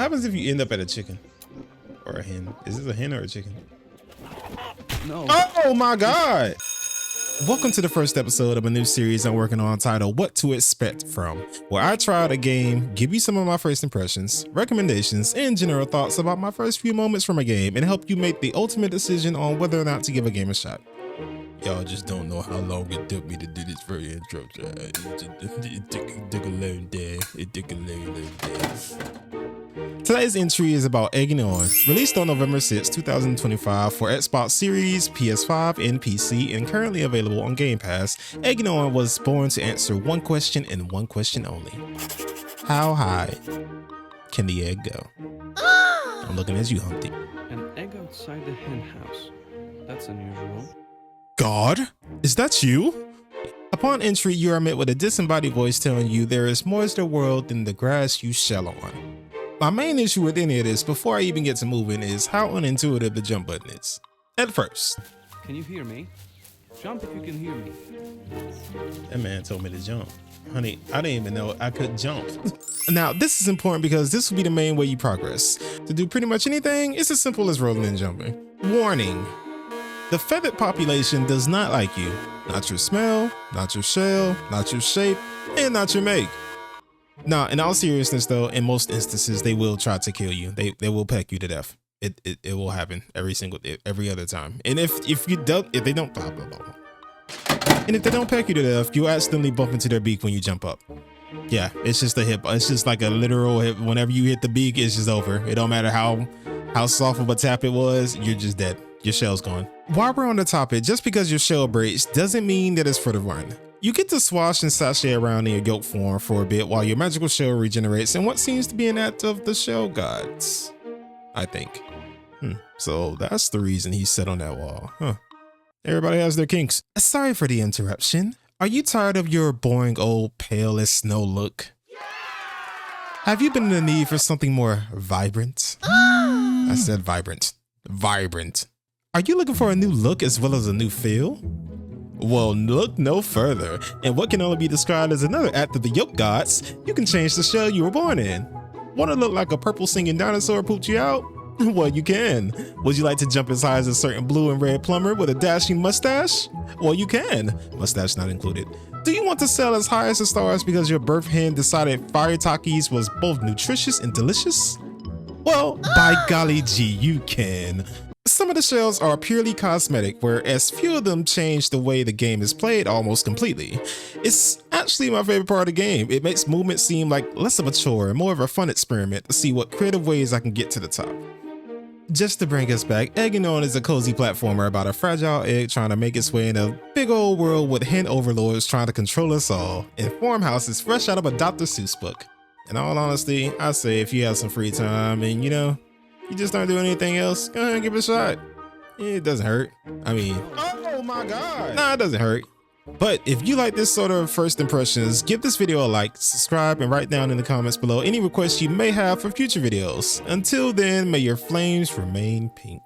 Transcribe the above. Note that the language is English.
happens if you end up at a chicken or a hen? Is this a hen or a chicken? No. Oh my God. Welcome to the first episode of a new series I'm working on titled What to Expect From, where I try out a game, give you some of my first impressions, recommendations, and general thoughts about my first few moments from a game and help you make the ultimate decision on whether or not to give a game a shot. Y'all just don't know how long it took me to do this very intro. It took a long day. It took a long day. Today's entry is about Egging On, released on November 6, 2025 for Xbox Series, PS5, and PC, and currently available on Game Pass. Egging On was born to answer one question and one question only. How high can the egg go? I'm looking at you, Humpty. An egg outside the hen house. That's unusual. God, is that you? Upon entry, you are met with a disembodied voice telling you there is more to the world than the grass you shell on. My main issue with any of this, before I even get to moving, is how unintuitive the jump button is. At first. Can you hear me? Jump if you can hear me. That man told me to jump. Honey, I didn't even know I could jump. Now, this is important because this will be the main way you progress. To do pretty much anything, it's as simple as rolling and jumping. Warning. The feathered population does not like you. Not your smell, not your shell, not your shape, and not your make. Now, in all seriousness though, in most instances, they will try to kill you. They will peck you to death. It will happen every other time. And if they don't blah, blah, blah. And if they don't peck you to death, you accidentally bump into their beak when you jump up. Yeah, it's just a hip. It's just like a literal hip. Whenever you hit the beak, it's just over. It don't matter how soft of a tap it was, you're just dead. Your shell's gone. While we're on the topic, just because your shell breaks doesn't mean that it's for the run. You get to swash and sashay around in your yolk form for a bit while your magical shell regenerates in what seems to be an act of the shell gods, I think. So that's the reason he's set on that wall, huh? Everybody has their kinks. Sorry for the interruption. Are you tired of your boring old pale as snow look? Have you been in the need for something more vibrant? I said vibrant. Vibrant. Are you looking for a new look as well as a new feel? Well, look no further. And what can only be described as another act of the yolk gods, you can change the shell you were born in. Want to look like a purple singing dinosaur pooped you out? Well, you can. Would you like to jump as high as a certain blue and red plumber with a dashing mustache? Well, you can. Mustache not included. Do you want to sail as high as the stars because your birth hen decided fire Takis was both nutritious and delicious? Well, by golly gee, you can. Some of the shells are purely cosmetic, whereas few of them change the way the game is played almost completely. It's actually my favorite part of the game. It makes movement seem like less of a chore and more of a fun experiment to see what creative ways I can get to the top. Just to bring us back, Egging On is a cozy platformer about a fragile egg trying to make its way in a big old world with hen overlords trying to control us all, and farmhouses fresh out of a Dr. Seuss book. In all honesty, I say if you have some free time and you just aren't doing anything else, go ahead and give it a shot. It doesn't hurt. I mean, oh my God. Nah, it doesn't hurt. But if you like this sort of first impressions, give this video a like, subscribe, and write down in the comments below any requests you may have for future videos. Until then, may your flames remain pink.